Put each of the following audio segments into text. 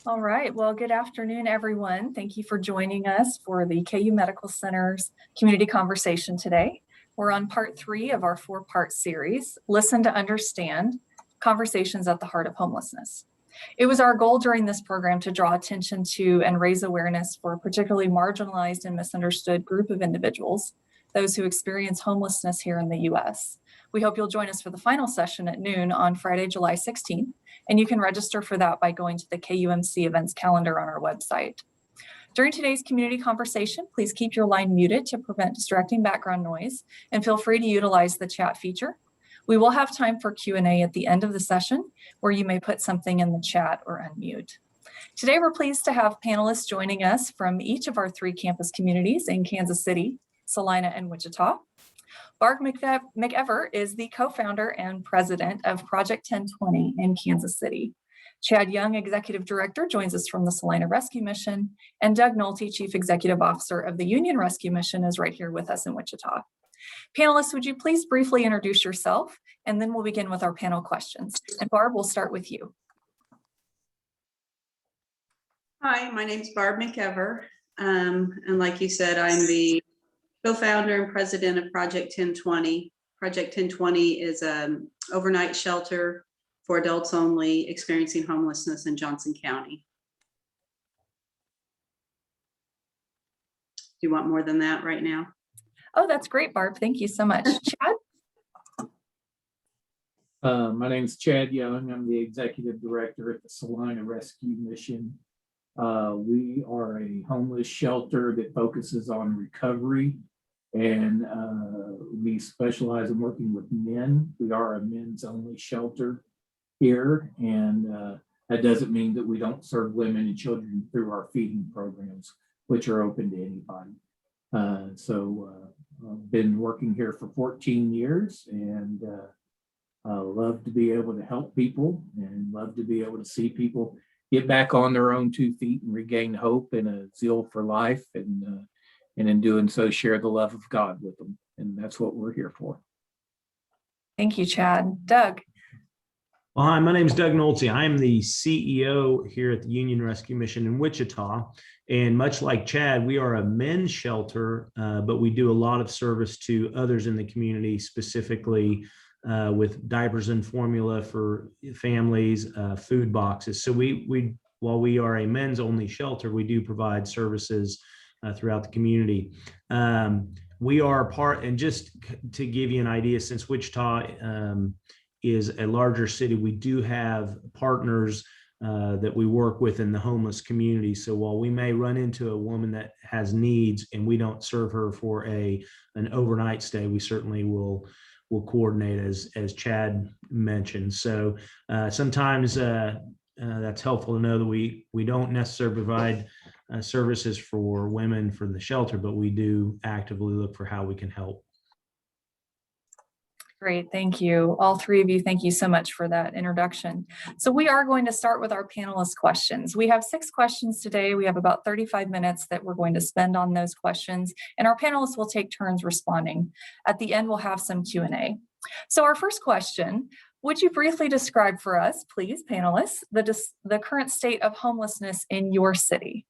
All right, well, good afternoon, everyone. Thank you for joining us for the KU Medical Center's community conversation today. We're on part 3 of our 4-part series, Listen to Understand, Conversations at the Heart of Homelessness. It was our goal during this program to draw attention to and raise awareness for a particularly marginalized and misunderstood group of individuals, those who experience homelessness here in the U.S. We hope you'll join us for the final session at noon on Friday, July 16th, and you can register for that by going to the KUMC events calendar on our website. During today's community conversation, please keep your line muted to prevent distracting background noise, and feel free to utilize the chat feature. We will have time for Q&A at the end of the session, where you may put something in the chat or unmute. Today, we're pleased to have panelists joining us from each of our 3 campus communities in Kansas City, Salina, and Wichita. Barb McEver is the co-founder and president of Project 1020 in Kansas City. Chad Young, executive director, joins us from the Salina Rescue Mission, and Doug Nolte, chief executive officer of the Union Rescue Mission, is right here with us in Wichita. Panelists, would you please briefly introduce yourself, and then we'll begin with our panel questions. And Barb, we'll start with you. Hi, my name's Barb McEver, and like you said, I'm the co-founder and president of Project 1020. Project 1020 is an overnight shelter for adults only experiencing homelessness in Johnson County. Do you want more than that right now? Oh, that's great, Barb. Thank you so much. Chad? My name is Chad Young. I'm the executive director at the Salina Rescue Mission. We are a homeless shelter that focuses on recovery, and we specialize in working with men. We are a men's only shelter here, and that doesn't mean that we don't serve women and children through our feeding programs, which are open to anybody. I've been working here for 14 years, and love to be able to help people, and love to be able to see people get back on their own 2 feet and regain hope and a zeal for life, and in doing so, share the love of God with them. And that's what we're here for. Thank you, Chad. Doug? Well, hi, my name is Doug Nolte. I'm the CEO here at the Union Rescue Mission in Wichita. And much like Chad, we are a men's shelter, but we do a lot of service to others in the community, specifically with diapers and formula for families, food boxes. So while we are a men's only shelter, we do provide services throughout the community. We are part, and just to give you an idea, since Wichita is a larger city, we do have partners that we work with in the homeless community. So while we may run into a woman that has needs and we don't serve her for an overnight stay, we certainly will coordinate, as Chad mentioned. So sometimes that's helpful to know that we don't necessarily provide services for women for the shelter, but we do actively look for how we can help. Great, thank you. All 3 of you, thank you so much for that introduction. So we are going to start with our panelist questions. We have 6 questions today. We have about 35 minutes that we're going to spend on those questions, and our panelists will take turns responding. At the end, we'll have some Q&A. So our first question, would you briefly describe for us, please, panelists, the current state of homelessness in your city?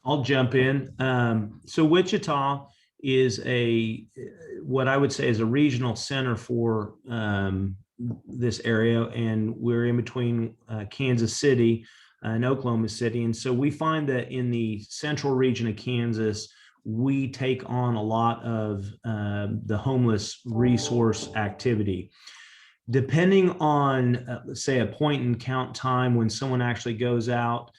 I'll jump in. So Wichita is what I would say is a regional center for this area, and we're in between Kansas City and Oklahoma City. And so we find that in the central region of Kansas, we take on a lot of the homeless resource activity. Depending on, say, a point in count time when someone actually goes out,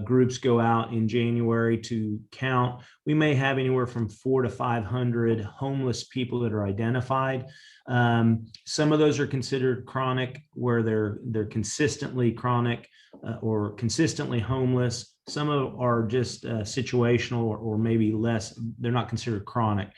groups go out in January to count, we may have anywhere from 400 to 500 homeless people that are identified. Some of those are considered chronic, where they're consistently chronic or consistently homeless. Some are just situational or maybe less. They're not considered chronic.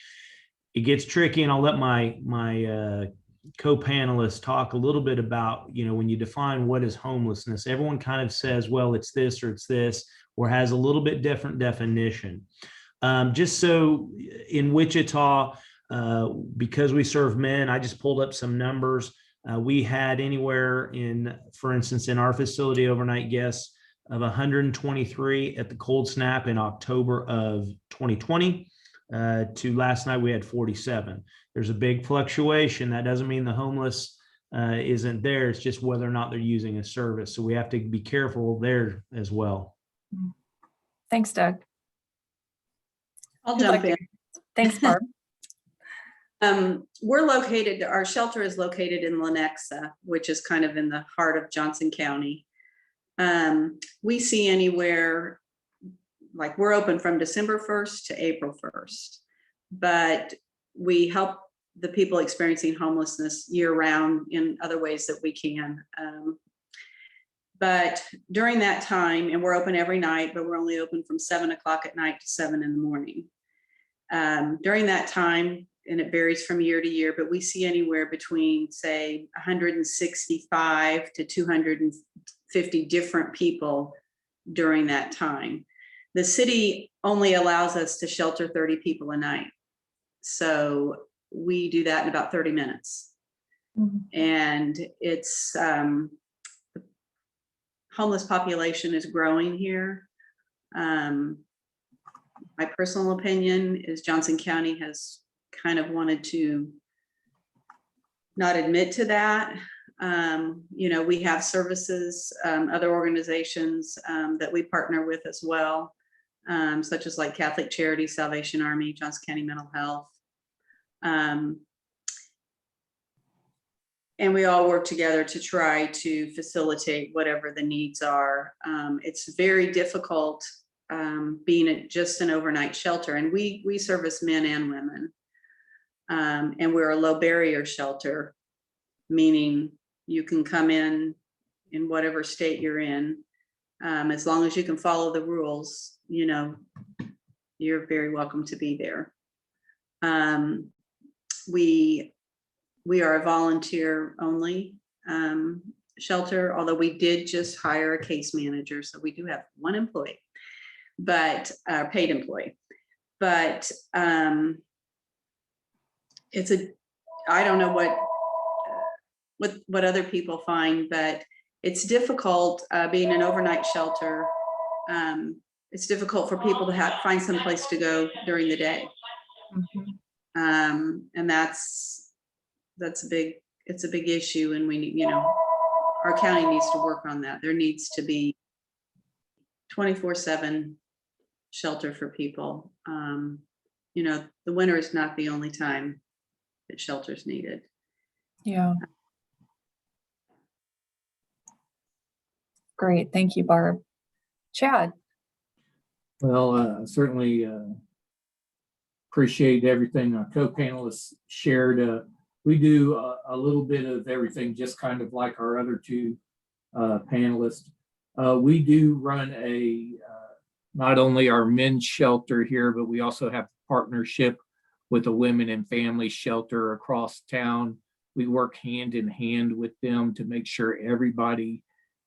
It gets tricky, and I'll let my co-panelists talk a little bit about, when you define what is homelessness, everyone kind of says, well, it's this or it's this, or has a little bit different definition. Just so in Wichita, because we serve men, I just pulled up some numbers. We had anywhere for instance, in our facility, overnight guests of 123 at the cold snap in October of 2020 to last night we had 47. There's a big fluctuation. That doesn't mean the homeless isn't there. It's just whether or not they're using a service. So we have to be careful there as well. Thanks, Doug. I'll Who'd jump like in. to- Thanks, Barb. Our shelter is located in Lenexa, which is kind of in the heart of Johnson County. We see anywhere, like we're open from December 1st to April 1st, but we help the people experiencing homelessness year round in other ways that we can. But during that time, and we're open every night, but we're only open from 7 o'clock at night to 7 in the morning. During that time, and it varies from year to year, but we see anywhere between, say, 165 to 250 different people during that time. The city only allows us to shelter 30 people a night. So we do that in about 30 minutes. And it's, the homeless population is growing here. My personal opinion is Johnson County has kind of wanted to not admit to that. We have services, other organizations that we partner with as well, such as like Catholic Charities, Salvation Army, Johnson County Mental Health. And we all work together to try to facilitate whatever the needs are. It's very difficult being just an overnight shelter, and we service men and women. And we're a low barrier shelter, meaning you can come in whatever state you're in. As long as you can follow the rules, you're very welcome to be there. We are a volunteer only shelter, although we did just hire a case manager. So we do have one employee, but paid employee, but I don't know what other people find, but it's difficult being an overnight shelter. It's difficult for people to find some place to go during the day. And it's a big issue, and we need, our county needs to work on that. There needs to be 24/7 shelter for people. The winter is not the only time that shelter's needed. Yeah. Great. Thank you, Barb. Chad. Well, certainly appreciate everything our co-panelists shared. We do a little bit of everything, just kind of like our other two panelists. We do run not only our men's shelter here, but we also have partnership with a women and family shelter across town. We work hand in hand with them to make sure everybody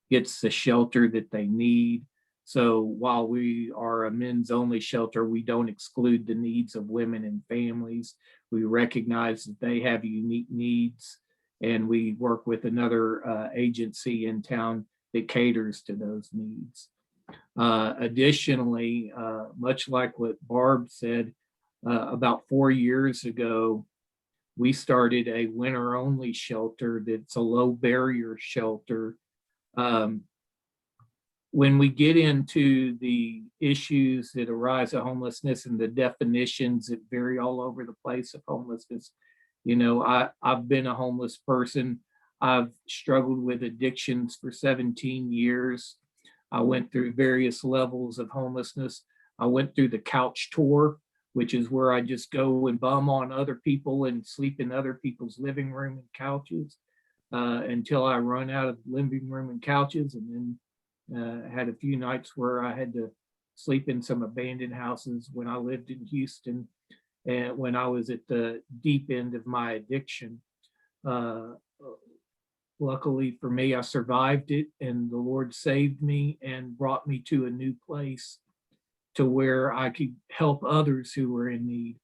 gets the shelter that they need. So while we are a men's only shelter, we don't exclude the needs of women and families. We recognize that they have unique needs, and we work with another agency in town that caters to those needs. Additionally, much like what Barb said, about 4 years ago, we started a winter only shelter that's a low barrier shelter. When we get into the issues that arise of homelessness and the definitions that vary all over the place of homelessness, I've been a homeless person. I've struggled with addictions for 17 years. I went through various levels of homelessness. I went through the couch tour, which is where I just go and bum on other people and sleep in other people's living room and couches until I run out of living room and couches, and then had a few nights where I had to sleep in some abandoned houses when I lived in Houston and when I was at the deep end of my addiction. Luckily for me, I survived it, and the Lord saved me and brought me to a new place to where I could help others who were in need.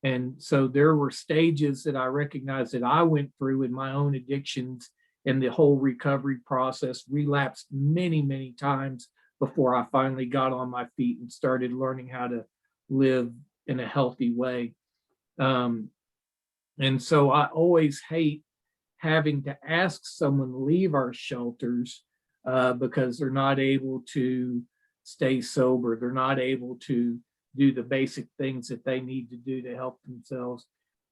And so there were stages that I recognized that I went through in my own addictions and the whole recovery process, relapsed many, many times before I finally got on my feet and started learning how to live in a healthy way. And so I always hate having to ask someone to leave our shelters because they're not able to stay sober. They're not able to do the basic things that they need to do to help themselves.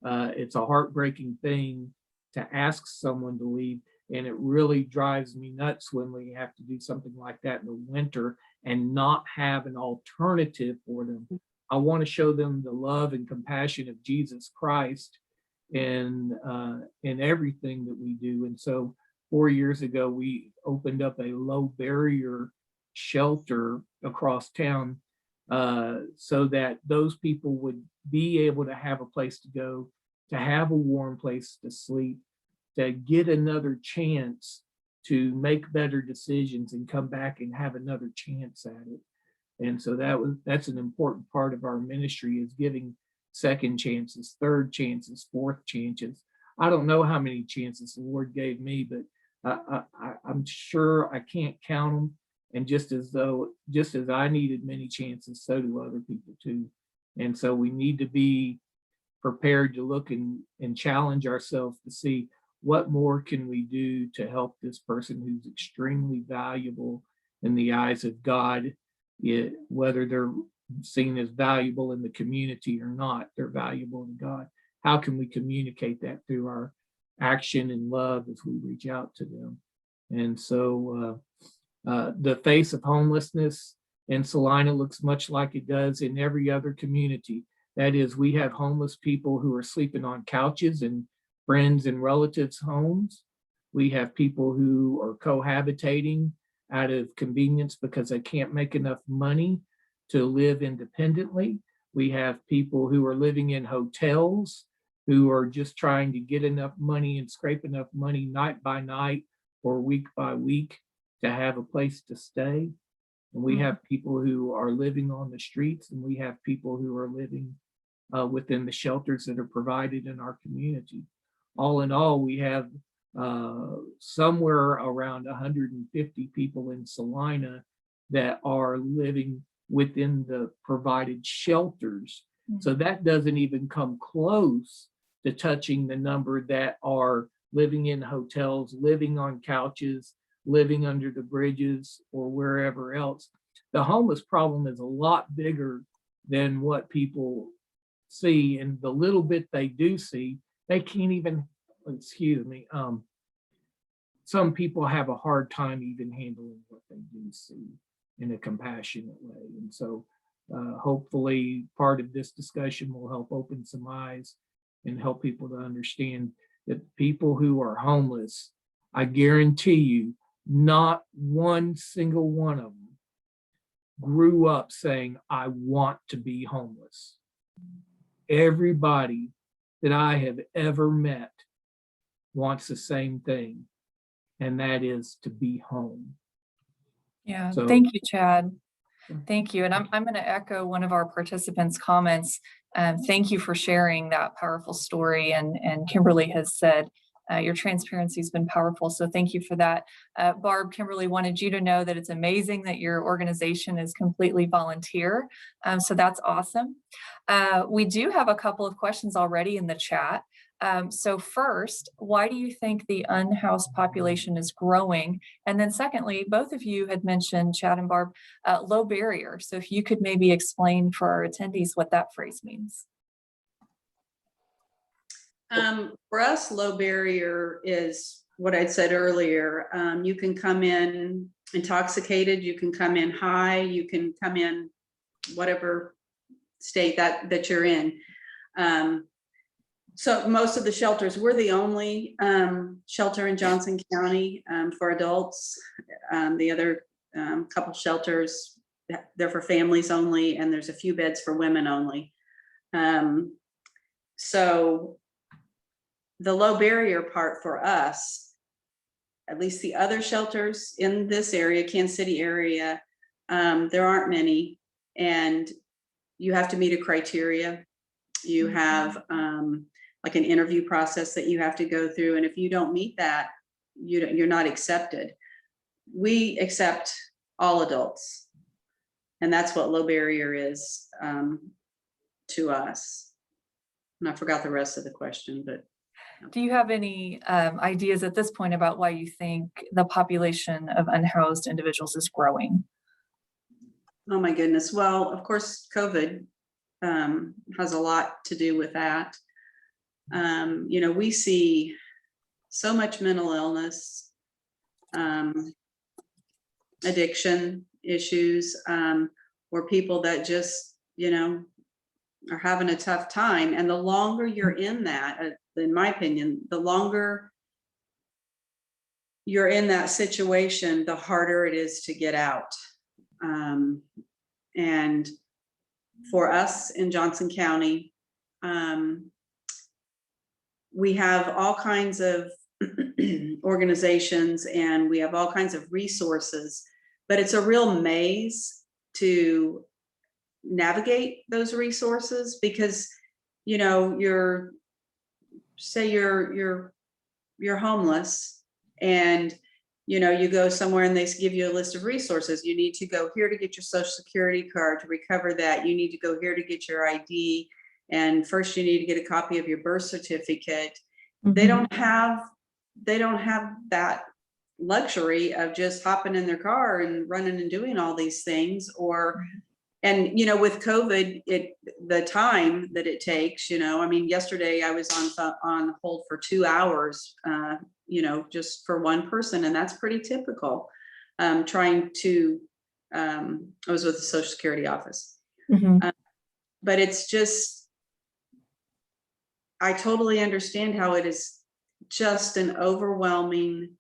It's a heartbreaking thing to ask someone to leave. And it really drives me nuts when we have to do something like that in the winter and not have an alternative for them. I want to show them the love and compassion of Jesus Christ in everything that we do. And so 4 years ago, we opened up a low barrier shelter across town so that those people would be able to have a place to go, to have a warm place to sleep, to get another chance to make better decisions and come back and have another chance at it. And so that's an important part of our ministry, is giving second chances, third chances, fourth chances. I don't know how many chances the Lord gave me, but I'm sure I can't count them. And just as I needed many chances, so do other people too. And so we need to be prepared to look and challenge ourselves to see what more can we do to help this person who's extremely valuable in the eyes of God, whether they're seen as valuable in the community or not, they're valuable to God. How can we communicate that through our action and love as we reach out to them? And so the face of homelessness in Salina looks much like it does in every other community. That is, we have homeless people who are sleeping on couches in friends and relatives' homes. We have people who are cohabitating out of convenience because they can't make enough money to live independently. We have people who are living in hotels who are just trying to get enough money and scrape enough money night by night or week by week to have a place to stay. And we have people who are living on the streets, and we have people who are living within the shelters that are provided in our community. All in all, we have somewhere around 150 people in Salina that are living within the provided shelters. So that doesn't even come close to touching the number that are living in hotels, living on couches, living under the bridges or wherever else. The homeless problem is a lot bigger than what people see, and the little bit they do see, they can't even, excuse me, some people have a hard time even handling what they do see in a compassionate way. And so hopefully part of this discussion will help open some eyes and help people to understand that people who are homeless, I guarantee you, not one single one of them grew up saying, I want to be homeless. Everybody that I have ever met wants the same thing, and that is to be home. Yeah, So, thank you, Chad. Thank you. And I'm going to echo one of our participants' comments. Thank you for sharing that powerful story. And Kimberly has said, your transparency has been powerful. So thank you for that. Barb, Kimberly wanted you to know that it's amazing that your organization is completely volunteer. So that's awesome. We do have a couple of questions already in the chat. So first, why do you think the unhoused population is growing? And then secondly, both of you had mentioned, Chad and Barb, low barrier. So if you could maybe explain for our attendees what that phrase means. For us, low barrier is what I'd said earlier. You can come in intoxicated, you can come in high, you can come in whatever state that you're in. So most of the shelters, we're the only shelter in Johnson County for adults. The other couple shelters, they're for families only, and there's a few beds for women only. So the low barrier part for us, at least the other shelters in this area, Kansas City area, there aren't many, and you have to meet a criteria. You have like an interview process that you have to go through. And if you don't meet that, you're not accepted. We accept all adults. And that's what low barrier is to us. And I forgot the rest of the question, but. Do you have any ideas at this point about why you think the population of unhoused individuals is growing? Oh my goodness. Well, of course, COVID has a lot to do with that. You know, we see so much mental illness, addiction issues, or people that just, you know, are having a tough time. And the longer you're in that, in my opinion, the longer you're in that situation, the harder it is to get out. And for us in Johnson County, we have all kinds of organizations and we have all kinds of resources, but it's a real maze to navigate those resources because, you know, you're homeless and, you know, you go somewhere and they give you a list of resources. You need to go here to get your social security card to recover that. You need to go here to get your ID. And first you need to get a copy of your birth certificate. Mm-hmm. They don't have that luxury of just hopping in their car and running and doing all these things. And, you know, with COVID, the time that it takes, you know, I mean, yesterday I was on hold for 2 hours, you know, just for one person. And that's pretty typical. I was with the Social Security office. Mm-hmm. But it's just, I totally understand how it is just an overwhelming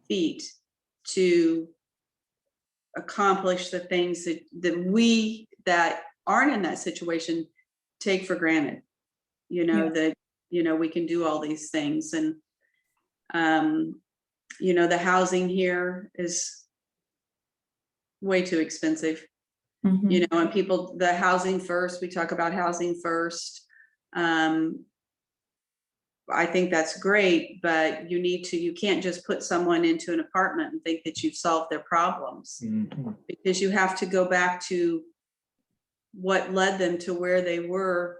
feat to accomplish the things that we that aren't in that situation take for granted, you know, that, you know, we can do all these things. And, you know, the housing here is way too expensive, Mm-hmm. you know, and people, the housing first, we talk about housing first. I think that's great, but you can't just put someone into an apartment and think that you've solved their problems, because you have to go back to what led them to where they were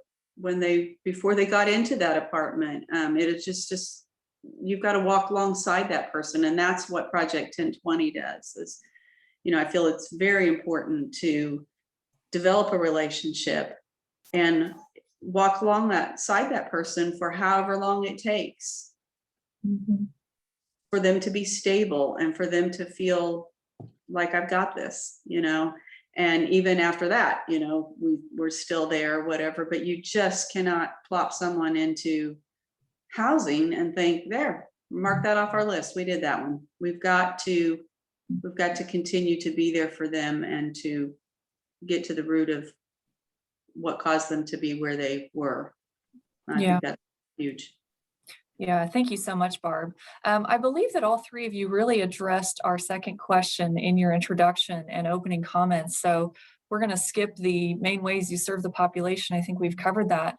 before they got into that apartment. It is just you've got to walk alongside that person. And that's what Project 1020 does is, you know, I feel it's very important to develop a relationship and walk alongside that person for however long it takes for them to be stable and for them to feel like I've got this, you know. And even after that, you know, we're still there, whatever, but you just cannot plop someone into housing and think, there, mark that off our list. We did that one. We've got to continue to be there for them and to get to the root of what caused them to be where they were. I think that's huge. Yeah, thank you so much, Barb. I believe that all three of you really addressed our second question in your introduction and opening comments. So we're going to skip the main ways you serve the population. I think we've covered that.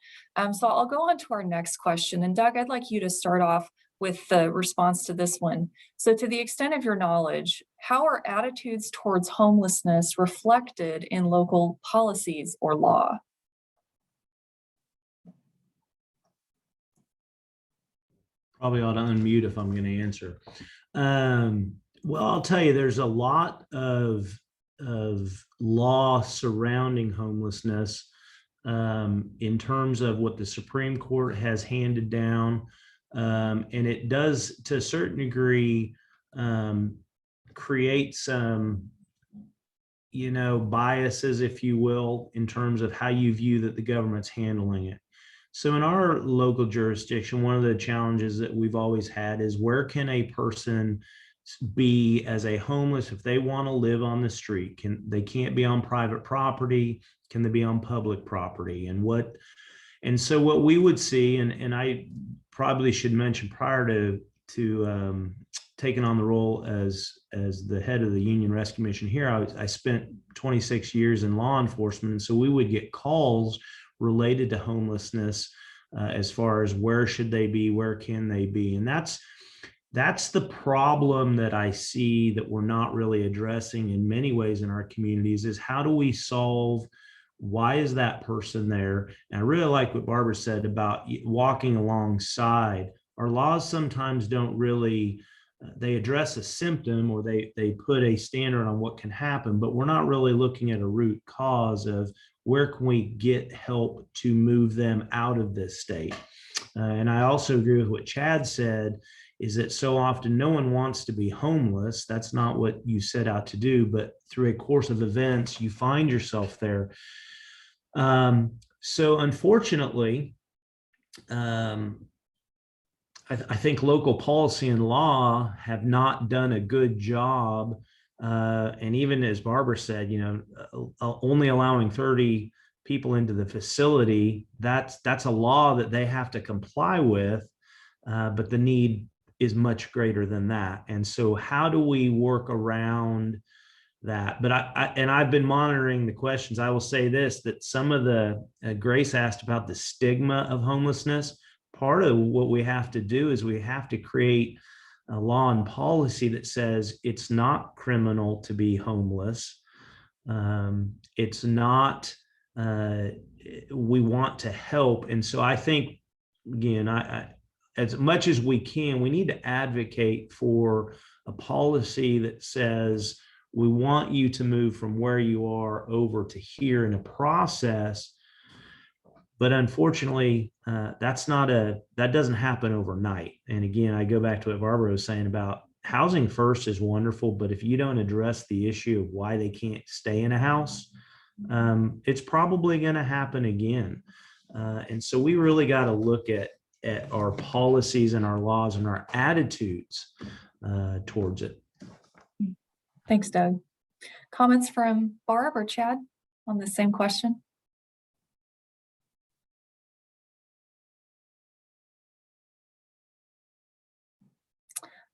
So I'll go on to our next question. And Doug, I'd like you to start off with the response to this one. So to the extent of your knowledge, how are attitudes towards homelessness reflected in local policies or law? Probably ought to unmute if I'm going to answer. Well, I'll tell you, there's a lot of law surrounding homelessness in terms of what the Supreme Court has handed down. And it does, to a certain degree, create some, you know, biases, if you will, in terms of how you view that the government's handling it. So in our local jurisdiction, one of the challenges that we've always had is where can a person be as a homeless if they want to live on the street? They can't be on private property? Can they be on public property? And so what we would see, and I probably should mention prior to taking on the role as the head of the Union Rescue Mission here, I spent 26 years in law enforcement. And so we would get calls related to homelessness, as far as where should they be, where can they be. And that's the problem that I see that we're not really addressing in many ways in our communities, is how do we solve, why is that person there? And I really like what Barbara said about walking alongside. Our laws sometimes don't really, they address a symptom, or they put a standard on what can happen, but we're not really looking at a root cause of where can we get help to move them out of this state. And I also agree with what Chad said, is that so often no one wants to be homeless. That's not what you set out to do, but through a course of events, you find yourself there. So unfortunately, I think local policy and law have not done a good job. And even as Barbara said, only allowing 30 people into the facility, that's a law that they have to comply with, but the need is much greater than that. And so how do we work around that? But I've been monitoring the questions. I will say this, that some of the Grace asked about the stigma of homelessness. Part of what we have to do is we have to create a law and policy that says it's not criminal to be homeless. It's not, we want to help. And so I think, again, as much as we can, we need to advocate for a policy that says we want you to move from where you are over to here in a process. But unfortunately, that doesn't happen overnight. And again, I go back to what Barbara was saying about housing first is wonderful, but if you don't address the issue of why they can't stay in a house, it's probably going to happen again. And so we really got to look at our policies and our laws and our attitudes towards it. Thanks, Doug. Comments from Barb or Chad on the same question?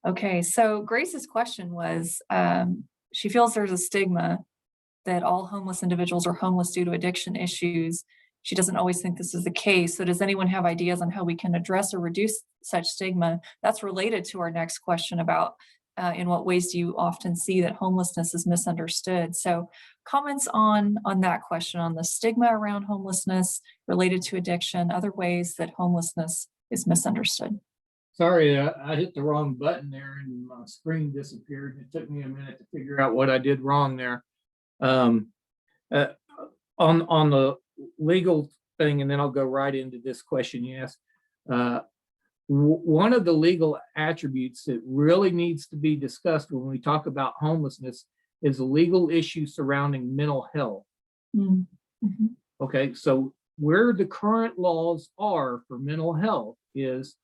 Okay, so Grace's question was, she feels there's a stigma that all homeless individuals are homeless due to addiction issues. She doesn't always think this is the case. So does anyone have ideas on how we can address or reduce such stigma? That's related to our next question about in what ways do you often see that homelessness is misunderstood? So comments on that question, on the stigma around homelessness related to addiction, other ways that homelessness is misunderstood. Sorry, I hit the wrong button there and my screen disappeared. It took me a minute to figure out what I did wrong there. On the legal thing, and then I'll go right into this question you asked. One of the legal attributes that really needs to be discussed when we talk about homelessness is the legal issue surrounding mental health. Mm-hmm. Okay, so where the current laws are for mental health is,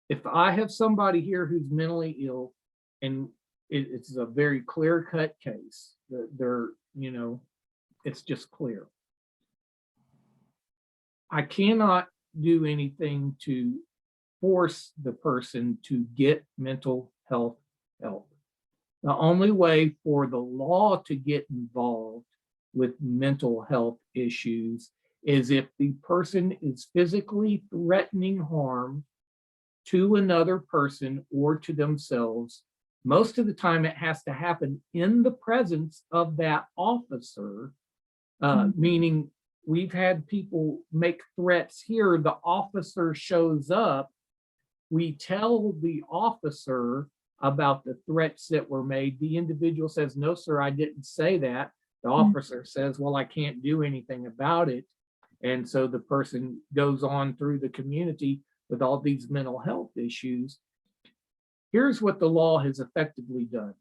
if I have somebody here who's mentally ill, and it's a very clear-cut case, they're, it's just clear. I cannot do anything to force the person to get mental health help. The only way for the law to get involved with mental health issues is if the person is physically threatening harm to another person or to themselves. Most of the time it has to happen in the presence of that officer, meaning we've had people make threats here. The officer shows up. We tell the officer about the threats that were made. The individual says, no, sir, I didn't say that. The officer says, well, I can't do anything about it. And so the person goes on through the community with all these mental health issues. Here's what the law has effectively done.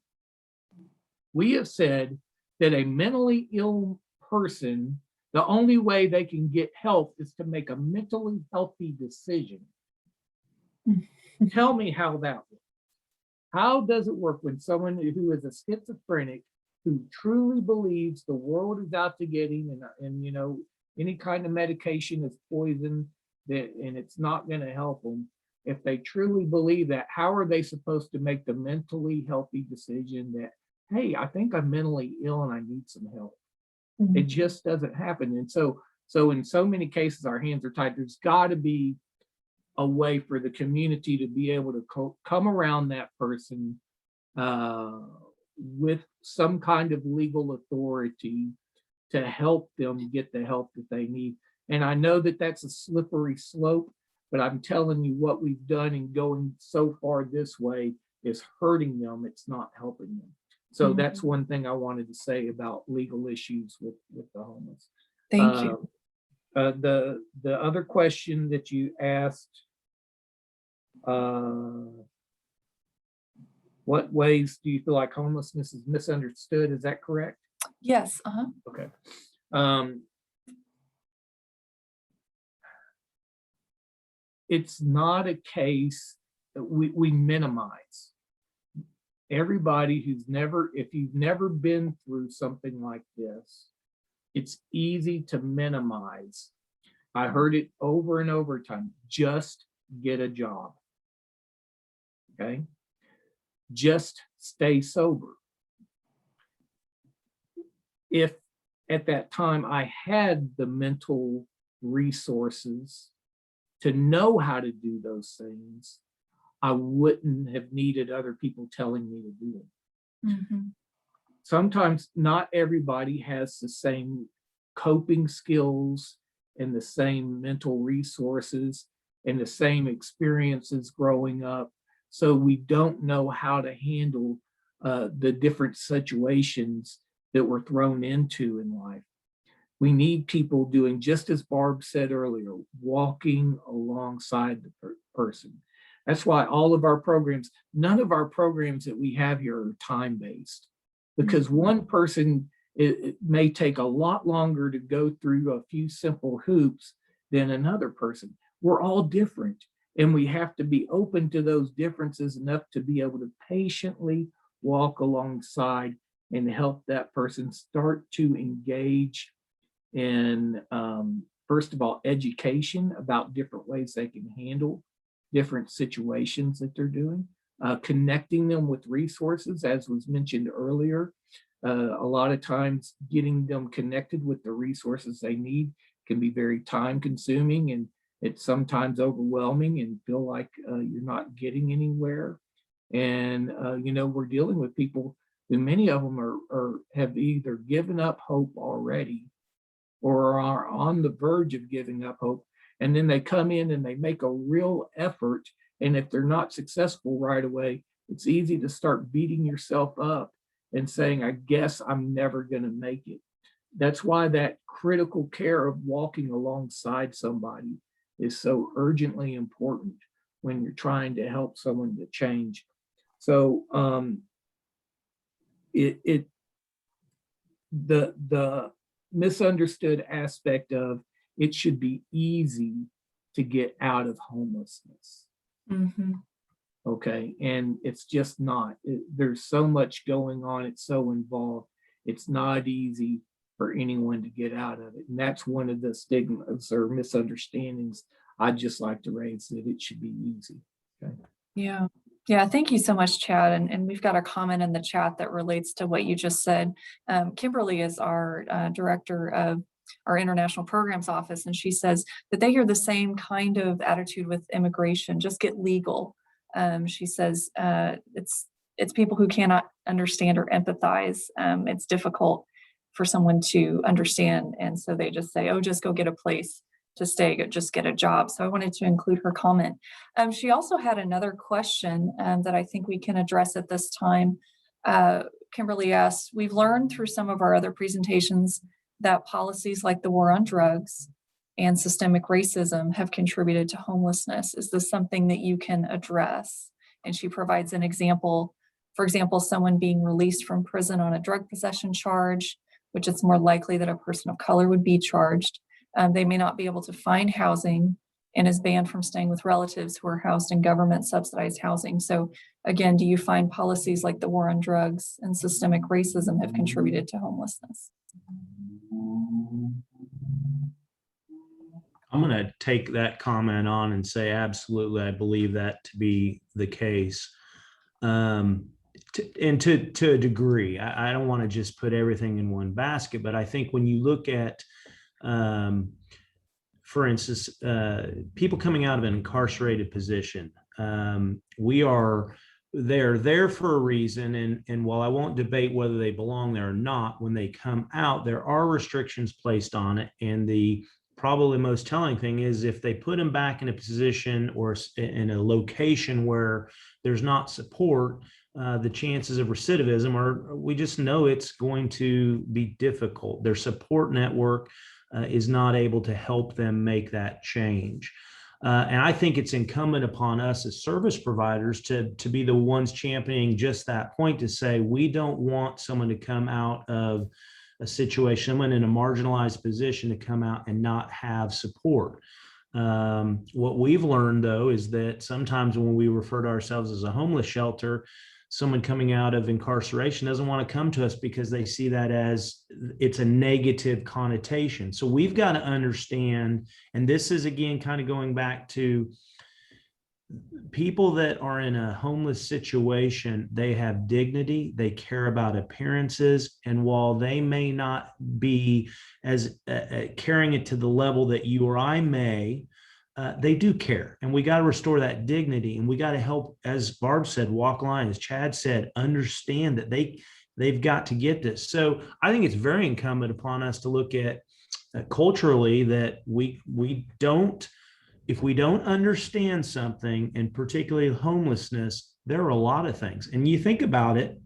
We have said that a mentally ill person, the only way they can get help is to make a mentally healthy decision. Tell me how that works. How does it work when someone who is a schizophrenic, who truly believes the world is out to get him, and any kind of medication is poison, and it's not going to help them? If they truly believe that, how are they supposed to make the mentally healthy decision that, hey, I think I'm mentally ill and I need some help? It just doesn't happen. And so So in so many cases, our hands are tied. There's got to be a way for the community to be able to come around that person with some kind of legal authority to help them get the help that they need. And I know that that's a slippery slope, but I'm telling you what we've done in going so far this way is hurting them. It's not helping them. So that's one thing I wanted to say about legal issues with the homeless. Thank you. The other question that you asked, what ways do you feel like homelessness is misunderstood? Is that correct? Yes. Okay. It's not a case that we minimize. Everybody who's if you've never been through something like this, it's easy to minimize. I heard it over and over time. Just get a job. Okay. Just stay sober. If at that time I had the mental resources to know how to do those things, I wouldn't have needed other people telling me to do it. Sometimes not everybody has the same coping skills and the same mental resources and the same experiences growing up. So we don't know how to handle the different situations that we're thrown into in life. We need people doing, just as Barb said earlier, walking alongside the person. That's why all of our programs, none of our programs that we have here are time-based, because one person, it may take a lot longer to go through a few simple hoops than another person. We're all different, and we have to be open to those differences enough to be able to patiently walk alongside and help that person start to engage in, first of all, education about different ways they can handle different situations that they're doing, connecting them with resources, as was mentioned earlier. A lot of times getting them connected with the resources they need can be very time consuming, and it's sometimes overwhelming and feel like you're not getting anywhere. And, we're dealing with people, and many of them have either given up hope already or are on the verge of giving up hope. And then they come in and they make a real effort. And if they're not successful right away, it's easy to start beating yourself up and saying, I guess I'm never going to make it. That's why that critical care of walking alongside somebody is so urgently important when you're trying to help someone to change. So the misunderstood aspect of it should be easy to get out of homelessness. Okay, and it's just not. There's so much going on. It's so involved. It's not easy for anyone to get out of it. And that's one of the stigmas or misunderstandings I'd just like to raise, that it should be easy. Okay. Yeah. Yeah, thank you so much, Chad. And we've got a comment in the chat that relates to what you just said. Kimberly is our director of our international programs office, and she says that they hear the same kind of attitude with immigration, just get legal. She says it's people who cannot understand or empathize. It's difficult for someone to understand, and so they just say, oh, just go get a place to stay, just get a job. So I wanted to include her comment. She also had another question that I think we can address at this time. Kimberly asked, we've learned through some of our other presentations that policies like the war on drugs and systemic racism have contributed to homelessness. Is this something that you can address? And she provides an example, for example, someone being released from prison on a drug possession charge, which it's more likely that a person of color would be charged. They may not be able to find housing and is banned from staying with relatives who are housed in government subsidized housing. So again, do you find policies like the war on drugs and systemic racism have contributed to homelessness? I'm going to take that comment on and say, absolutely, I believe that to be the case. And to a degree, I don't want to just put everything in one basket, but I think when you look at for instance, people coming out of an incarcerated position. They're there for a reason. And while I won't debate whether they belong there or not, when they come out, there are restrictions placed on it. And the probably most telling thing is if they put them back in a position or in a location where there's not support, the chances of recidivism are, we just know it's going to be difficult. Their support network is not able to help them make that change. And I think it's incumbent upon us as service providers to be the ones championing just that point, to say, we don't want someone to come out of a situation, someone in a marginalized position to come out and not have support. What we've learned, though, is that sometimes when we refer to ourselves as a homeless shelter, someone coming out of incarceration doesn't want to come to us because they see that as it's a negative connotation. So we've got to understand, and this is again kind of going back to people that are in a homeless situation. They have dignity, they care about appearances, and while they may not be as carrying it to the level that you or I may, they do care, and we got to restore that dignity, and we got to help, as Barb said, walk line, as Chad said, understand that they've got to get this. So I think it's very incumbent upon us to look at culturally that we don't, if we don't understand something, and particularly homelessness, there are a lot of things. And you think about it,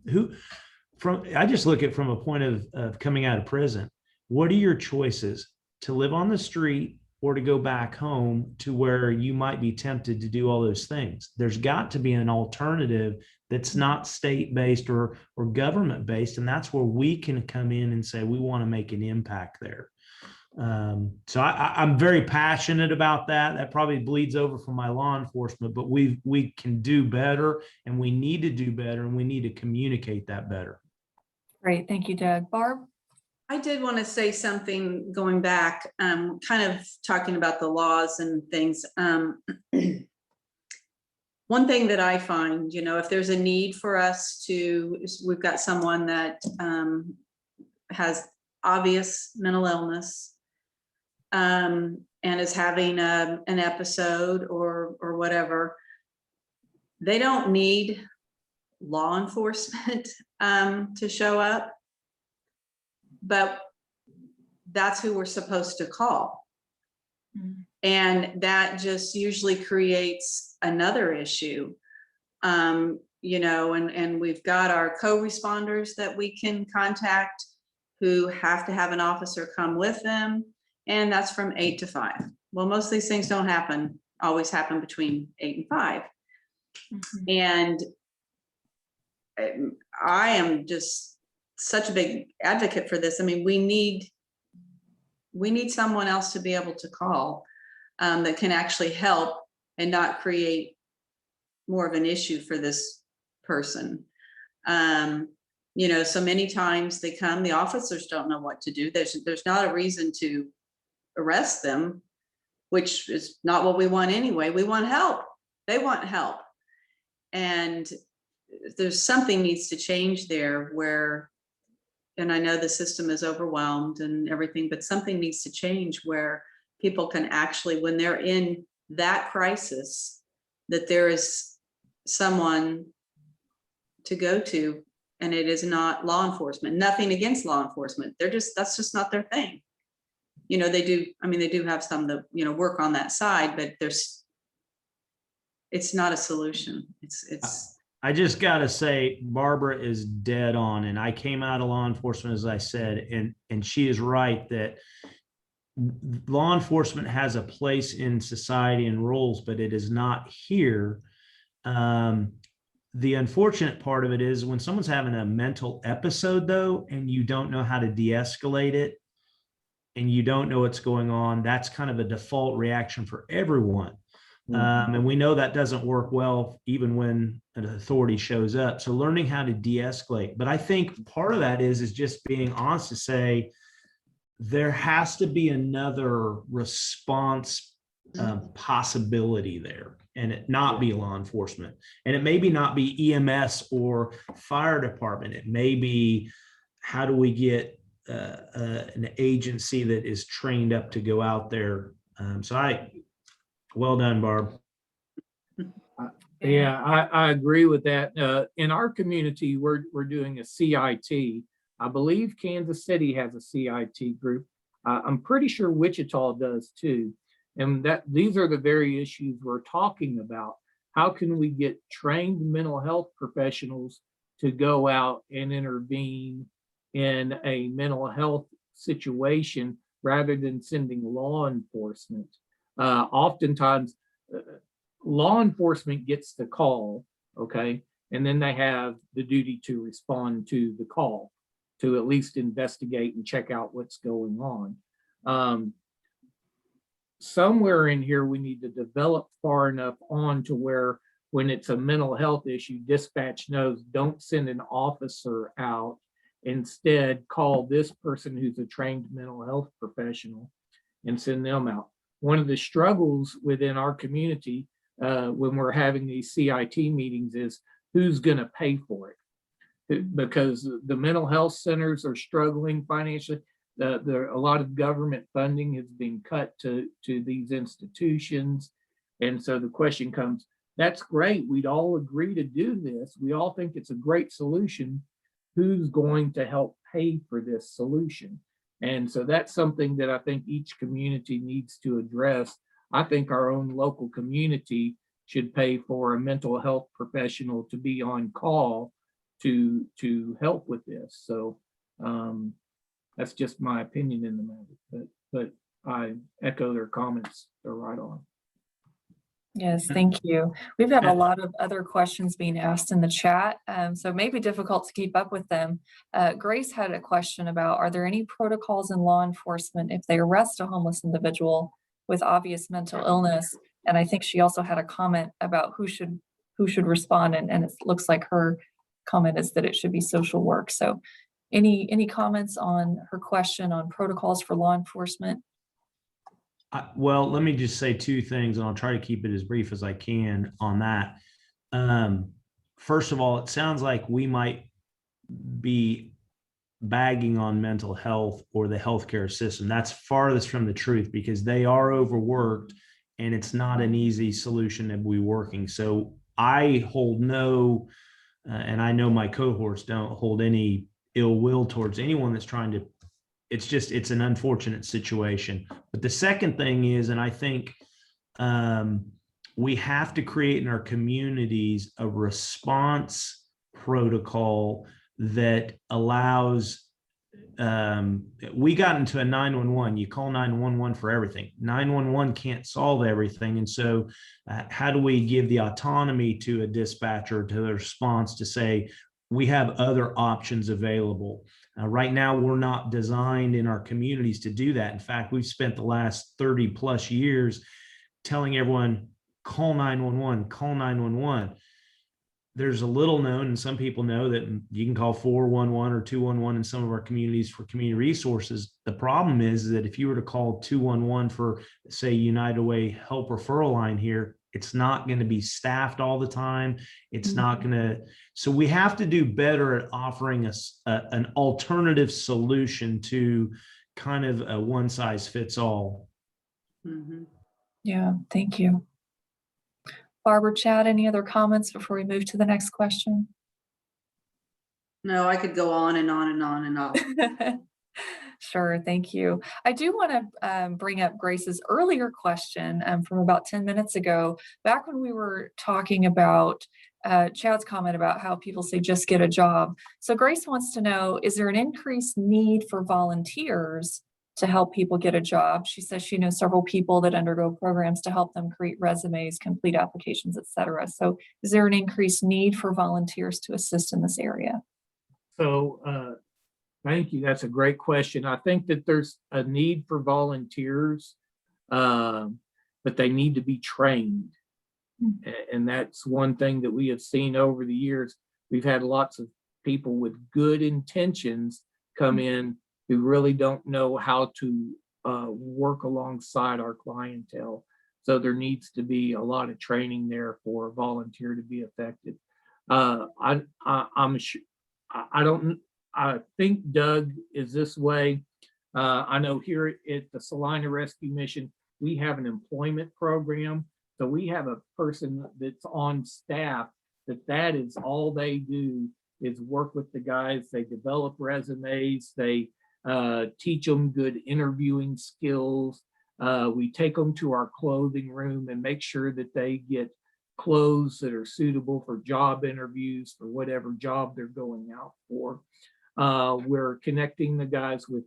I just look at it from a point of coming out of prison. What are your choices? To live on the street or to go back home to where you might be tempted to do all those things? There's got to be an alternative that's not state-based or government-based. And that's where we can come in and say, we want to make an impact there. So I'm very passionate about that. That probably bleeds over from my law enforcement, but we can do better, and we need to do better, and we need to communicate that better. Great. Thank you, Doug. Barb? I did want to say something going back, kind of talking about the laws and things. One thing that I find, if there's a need for us we've got someone that has obvious mental illness and is having an episode or whatever, they don't need law enforcement to show up. But that's who we're supposed to call. Mm-hmm. And that just usually creates another issue, and we've got our co-responders that we can contact who have to have an officer come with them. And that's from 8 to 5. Well, most of these things don't always happen between 8 and 5. Mm-hmm. And I am just such a big advocate for this. I mean, we need someone else to be able to call that can actually help and not create more of an issue for this person. So many times they come, the officers don't know what to do. There's not a reason to arrest them, which is not what we want anyway. We want help. They want help. And there's something needs to change there and I know the system is overwhelmed and everything, but something needs to change where people can actually, when they're in that crisis, that there is someone to go to, and it is not law enforcement. Nothing against law enforcement. That's just not their thing. They do have some that, work on that side, but it's not a solution. I just got to say, Barbara is dead on. And I came out of law enforcement, as I said, and she is right that law enforcement has a place in society and rules, but it is not here. The unfortunate part of it is when someone's having a mental episode, though, and you don't know how to de-escalate it, and you don't know what's going on, that's kind of a default reaction for everyone. And we know that doesn't work well, even when an authority shows up. So learning how to de-escalate. But I think part of that is just being honest to say, there has to be another response possibility there, and it not be law enforcement. And it maybe not be EMS or fire department. It may be, how do we get an agency that is trained up to go out there Well done, Barb. Yeah, I agree with that. In our community, we're doing a CIT. I believe Kansas City has a CIT group. I'm pretty sure Wichita does too. And these are the very issues we're talking about. How can we get trained mental health professionals to go out and intervene in a mental health situation rather than sending law enforcement? Oftentimes, law enforcement gets the call, okay, and then they have the duty to respond to the call, to at least investigate and check out what's going on. Somewhere in here, we need to develop far enough on to where when it's a mental health issue, dispatch knows, don't send an officer out. Instead, call this person who's a trained mental health professional and send them out. One of the struggles within our community when we're having these CIT meetings is who's going to pay for it, because the mental health centers are struggling financially. A lot of government funding has been cut to these institutions. And so the question comes, that's great. We'd all agree to do this. We all think it's a great solution. Who's going to help pay for this solution? And so that's something that I think each community needs to address. I think our own local community should pay for a mental health professional to be on call to help with this. So that's just my opinion in the matter, but I echo their comments. They're right on. Yes, thank you. We've got a lot of other questions being asked in the chat, so it may be difficult to keep up with them. Grace had a question about, are there any protocols in law enforcement if they arrest a homeless individual with obvious mental illness? And I think she also had a comment about who should respond, and it looks like her comment is that it should be social work. So any comments on her question on protocols for law enforcement? Well, let me just say two things, and I'll try to keep it as brief as I can on that. First of all, it sounds like we might be bagging on mental health or the healthcare system. That's farthest from the truth, because they are overworked and it's not an easy solution to be working. So I hold no, and I know my cohorts don't hold any ill will towards anyone that's trying to, it's an unfortunate situation. But the second thing is, and I think we have to create in our communities a response protocol that allows, we got into a 911, you call 911 for everything. 911 can't solve everything. And so how do we give the autonomy to a dispatcher, to the response, to say, we have other options available? Right now, we're not designed in our communities to do that. In fact, we've spent the last 30 plus years telling everyone, call 911, call 911. There's a little known, and some people know, that you can call 411 or 211 in some of our communities for community resources. The problem is that if you were to call 211 for, say, United Way help referral line here, it's not going to be staffed all the time. It's not going to. So we have to do better at offering us an alternative solution to kind of a one size fits all. Mm-hmm. Yeah, thank you. Barbara, Chad, any other comments before we move to the next question? No, I could go on and on and on and on. Sure, thank you. I do want to bring up Grace's earlier question from about 10 minutes ago, back when we were talking about Chad's comment about how people say, just get a job. So Grace wants to know, is there an increased need for volunteers to help people get a job? She says she knows several people that undergo programs to help them create resumes, complete applications, etc. So is there an increased need for volunteers to assist in this area? So thank you. That's a great question. I think that there's a need for volunteers, but they need to be trained. And that's one thing that we have seen over the years. We've had lots of people with good intentions come in who really don't know how to work alongside our clientele. So there needs to be a lot of training there for a volunteer to be effective. I'm sure, I think Doug is this way. I know here at the Salina Rescue Mission, we have an employment program. So we have a person that's on staff that is all they do is work with the guys. They develop resumes. They teach them good interviewing skills. We take them to our clothing room and make sure that they get clothes that are suitable for job interviews for whatever job they're going out for. We're connecting the guys with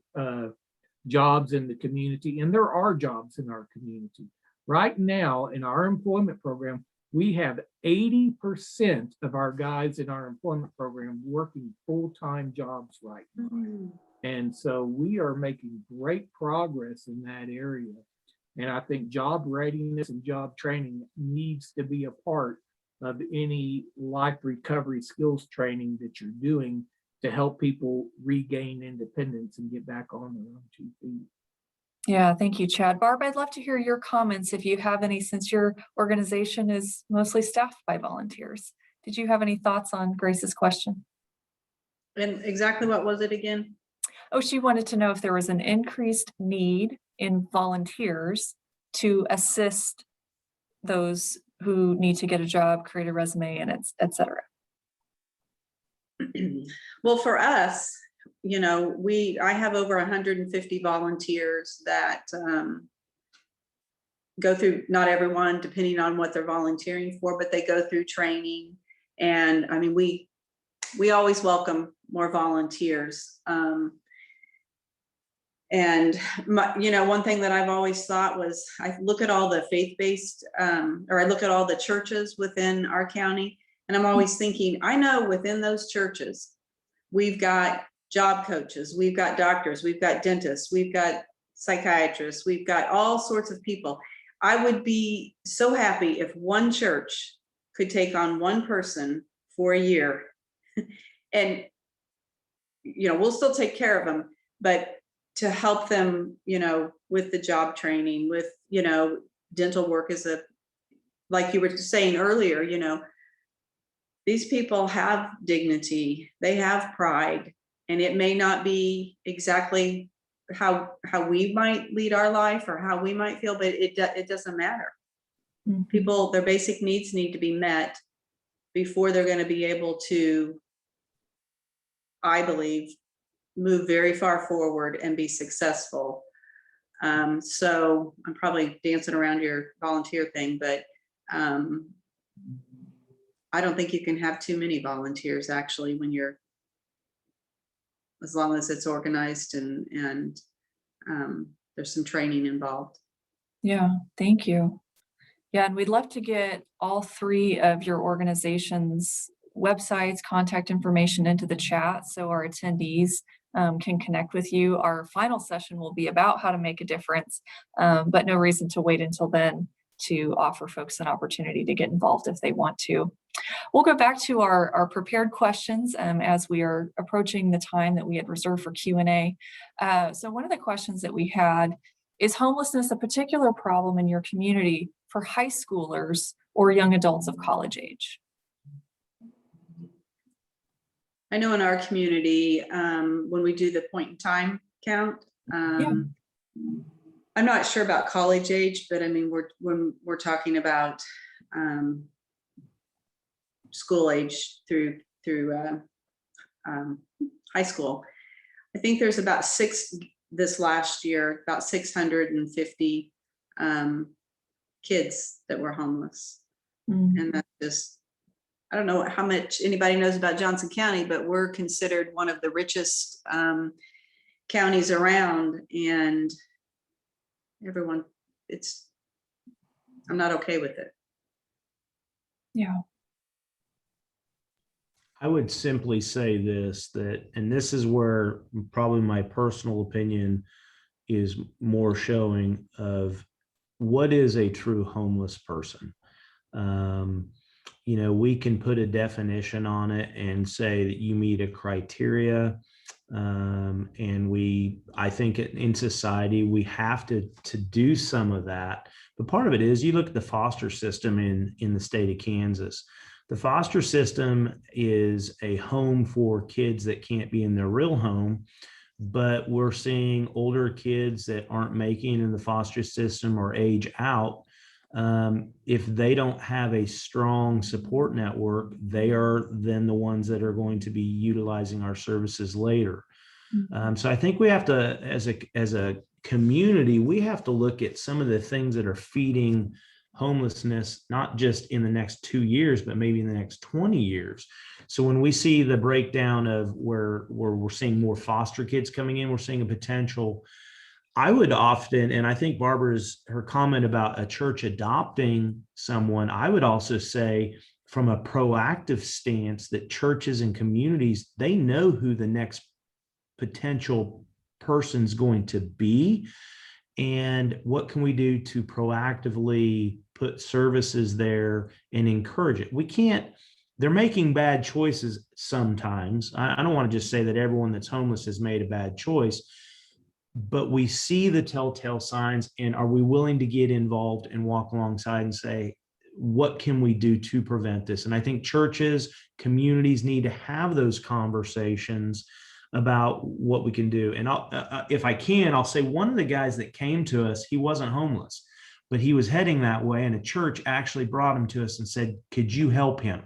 jobs in the community, and there are jobs in our community. Right now in our employment program, we have 80% of our guys in our employment program working full-time jobs right now. And so we are making great progress in that area. And I think job readiness and job training needs to be a part of any life recovery skills training that you're doing to help people regain independence and get back on their own 2 feet. Yeah, thank you, Chad. Barb, I'd love to hear your comments if you have any, since your organization is mostly staffed by volunteers. Did you have any thoughts on Grace's question? And exactly what was it again? Oh, she wanted to know if there was an increased need in volunteers to assist those who need to get a job, create a resume, and et cetera. Well, for us, you know, I have over 150 volunteers that go through, not everyone, depending on what they're volunteering for, but they go through training. And I mean, we always welcome more volunteers. And you know, one thing that I've always thought was, I look at all the faith-based, or I look at all the churches within our county, and I'm always thinking, I know within those churches, we've got job coaches, we've got doctors, we've got dentists, we've got psychiatrists, we've got all sorts of people. I would be so happy if one church could take on one person for a year and, you know, we'll still take care of them, but to help them, you know, with the job training, with, you know, dental work is like you were saying earlier, you know, these people have dignity, they have pride, and it may not be exactly how we might lead our life or how we might feel, but it doesn't matter. Mm-hmm. People, their basic needs need to be met before they're going to be able to, I believe, move very far forward and be successful. So I'm probably dancing around your volunteer thing, but I don't think you can have too many volunteers actually when as long as it's organized and there's some training involved. Yeah, thank you. Yeah, and we'd love to get all 3 of your organizations' websites, contact information into the chat so our attendees can connect with you. Our final session will be about how to make a difference, but no reason to wait until then to offer folks an opportunity to get involved if they want to. We'll go back to our prepared questions as we are approaching the time that we had reserved for Q&A. So one of the questions that we had is homelessness a particular problem in your community for high schoolers or young adults of college age? I know in our community, when we do the point in time count, I'm not sure about college age, but I mean, when we're talking about school age through high school, I think there's about this last year, about 650 kids that were homeless. And that's just, I don't know how much anybody knows about Johnson County, but we're considered one of the richest counties around, and everyone, I'm not okay with it. Yeah. I would simply say this, and this is where probably my personal opinion is more showing of what is a true homeless person. You know, we can put a definition on it and say that you meet a criteria. And I think in society, we have to do some of that. But part of it is you look at the foster system in the state of Kansas. The foster system is a home for kids that can't be in their real home, but we're seeing older kids that aren't making it in the foster system or age out. If they don't have a strong support network, they are then the ones that are going to be utilizing our services later. So I think we have to, as a community, we have to look at some of the things that are feeding homelessness, not just in the next 2 years, but maybe in the next 20 years. So when we see the breakdown of where we're seeing more foster kids coming in, we're seeing a potential. I would often, and I think her comment about a church adopting someone, I would also say from a proactive stance that churches and communities, they know who the next potential person's going to be. And what can we do to proactively put services there and encourage it? We can't, they're making bad choices sometimes. I don't want to just say that everyone that's homeless has made a bad choice, but we see the telltale signs. And are we willing to get involved and walk alongside and say, what can we do to prevent this? And I think churches, communities need to have those conversations about what we can do. And if I can, I'll say one of the guys that came to us, he wasn't homeless, but he was heading that way. And a church actually brought him to us and said, could you help him?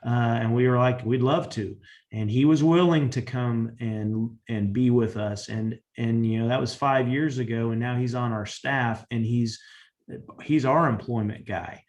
And we were like, we'd love to. And he was willing to come and be with us. And that was 5 years ago. And now he's on our staff and he's our employment guy.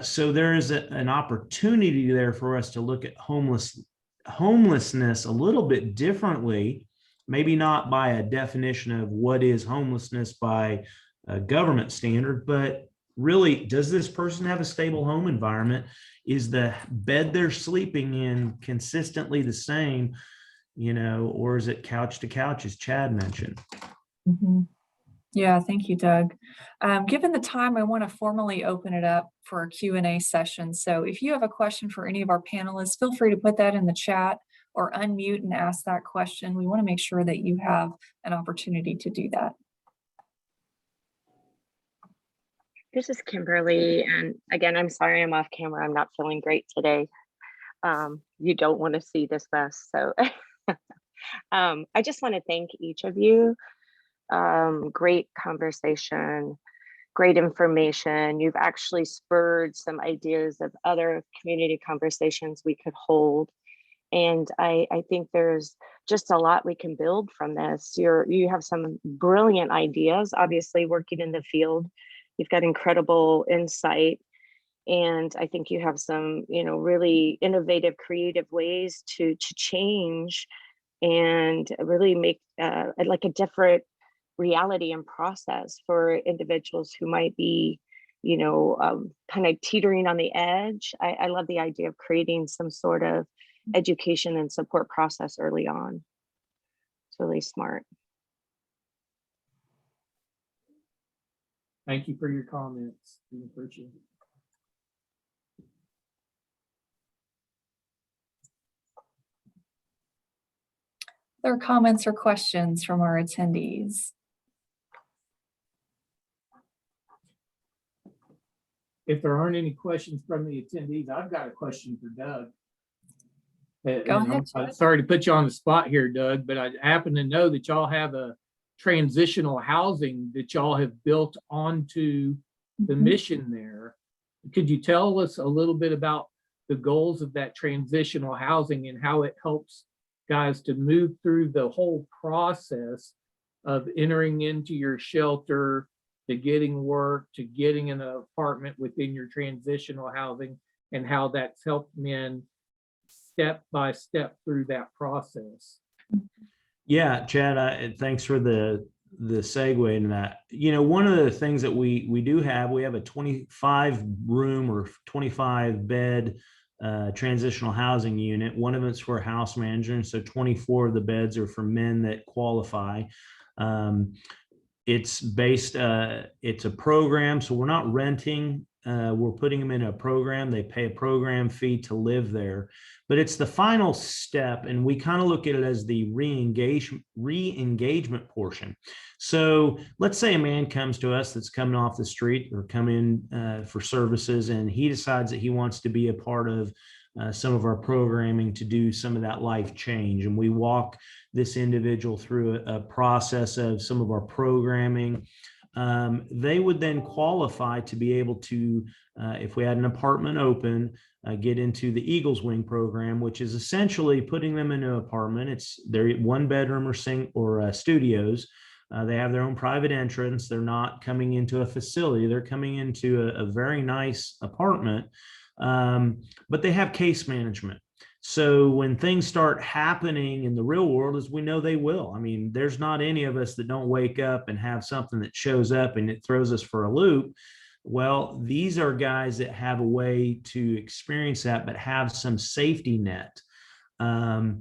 So there is an opportunity there for us to look at homelessness a little bit differently, maybe not by a definition of what is homelessness by a government standard, but really, does this person have a stable home environment? Is the bed they're sleeping in consistently the same, or is it couch to couch, as Chad mentioned? Mm-hmm. Yeah, thank you, Doug. Given the time, I want to formally open it up for a Q&A session. So if you have a question for any of our panelists, feel free to put that in the chat or unmute and ask that question. We want to make sure that you have an opportunity to do that. This is Kimberly, and again, I'm sorry I'm off camera. I'm not feeling great today. You don't want to see this mess, so I just want to thank each of you. Great conversation, great information. You've actually spurred some ideas of other community conversations we could hold. And I think there's just a lot we can build from this. You have some brilliant ideas, obviously working in the field. You've got incredible insight. And I think you have some, really innovative, creative ways to change and really make like a different reality and process for individuals who might be, kind of teetering on the edge. I love the idea of creating some sort of education and support process early on. It's really smart. Thank you for your comments. We appreciate it. Other comments or questions from our attendees? If there aren't any questions from the attendees, I've got a question for Doug. Go ahead. I'm sorry to put you on the spot here, Doug, but I happen to know that y'all have a transitional housing that y'all have built onto the mission there. Could you tell us a little bit about the goals of that transitional housing and how it helps guys to move through the whole process of entering into your shelter, to getting work, to getting an apartment within your transitional housing, and how that's helped men step by step through that process? Yeah, Chad, thanks for the segue in that. One of the things that we do have, we have a 25 room or 25 bed transitional housing unit. One of it's for a house manager, and so 24 of the beds are for men that qualify. It's based, it's a program, so we're not renting. We're putting them in a program. They pay a program fee to live there, but it's the final step. And we kind of look at it as the re-engagement portion. So let's say a man comes to us that's coming off the street or come in for services, and he decides that he wants to be a part of some of our programming to do some of that life change. And we walk this individual through a process of some of our programming. They would then qualify to be able to, if we had an apartment open, get into the Eagles Wing program, which is essentially putting them in an apartment. They're 1 bedroom or studios. They have their own private entrance. They're not coming into a facility. They're coming into a very nice apartment, but they have case management. So when things start happening in the real world, as we know they will, I mean, there's not any of us that don't wake up and have something that shows up and it throws us for a loop. Well, these are guys that have a way to experience that, but have some safety net. I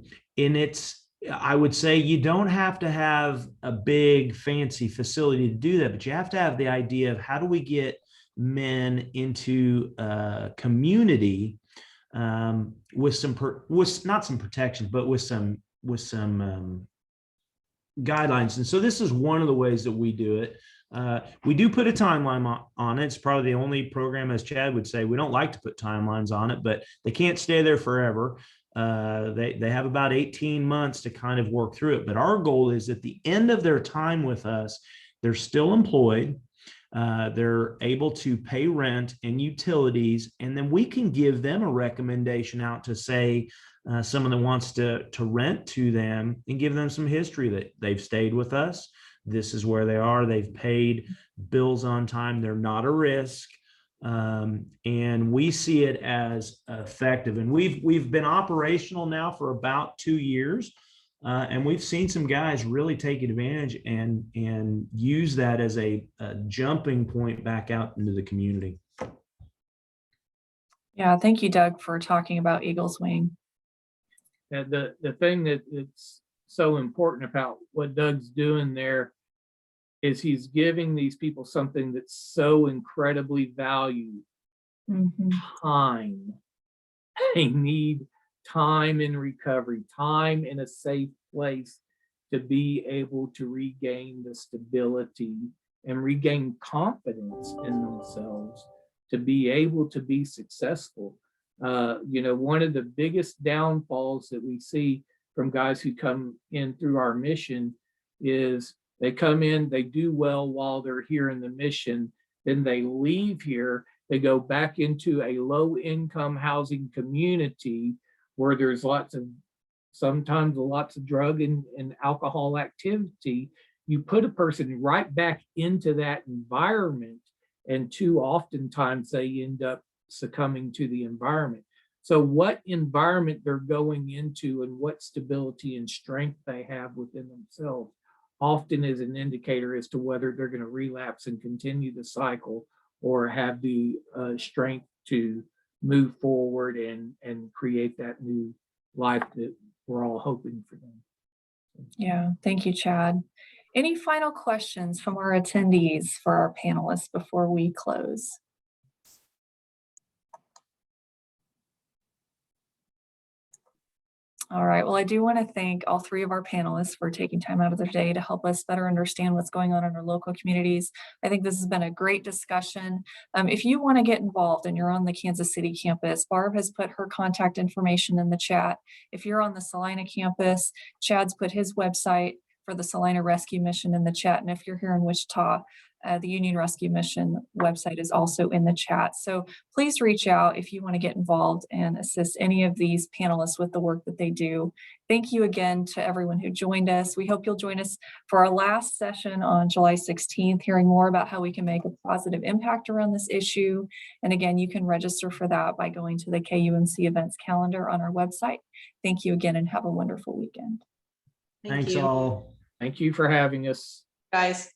would say you don't have to have a big fancy facility to do that, but you have to have the idea of how do we get men into a community with not some protections, but with some guidelines. And so this is one of the ways that we do it. We do put a timeline on it. It's probably the only program, as Chad would say, we don't like to put timelines on it, but they can't stay there forever. They have about 18 months to kind of work through it. But our goal is at the end of their time with us, they're still employed. They're able to pay rent and utilities, and then we can give them a recommendation out to, say, someone that wants to rent to them, and give them some history that they've stayed with us. This is where they are. They've paid bills on time. They're not a risk. And we see it as effective. And we've been operational now for about 2 years. And we've seen some guys really take advantage and use that as a jumping point back out into the community. Yeah, thank you, Doug, for talking about Eagles Wing. And the thing that it's so important about what Doug's doing there is he's giving these people something that's so incredibly valued. Time. They need time in recovery, time in a safe place to be able to regain the stability and regain confidence in themselves to be able to be successful. One of the biggest downfalls that we see from guys who come in through our mission is they come in, they do well while they're here in the mission, then they leave here, they go back into a low-income housing community where there's sometimes lots of drug and alcohol activity. You put a person right back into that environment, and too oftentimes they end up succumbing to the environment. So what environment they're going into and what stability and strength they have within themselves often is an indicator as to whether they're going to relapse and continue the cycle or have the strength to move forward and create that new life that we're all hoping for them. Yeah, thank you, Chad. Any final questions from our attendees for our panelists before we close? All right, well, I do want to thank all 3 of our panelists for taking time out of their day to help us better understand what's going on in our local communities. I think this has been a great discussion. If you want to get involved and you're on the Kansas City campus, Barb has put her contact information in the chat. If you're on the Salina campus, Chad's put his website for the Salina Rescue Mission in the chat. And if you're here in Wichita, the Union Rescue Mission website is also in the chat. So please reach out if you want to get involved and assist any of these panelists with the work that they do. Thank you again to everyone who joined us. We hope you'll join us for our last session on July 16th, hearing more about how we can make a positive impact around this issue. And again, you can register for that by going to the KUMC events calendar on our website. Thank you again and have a wonderful weekend. Thanks all. Thank you for having us. Guys.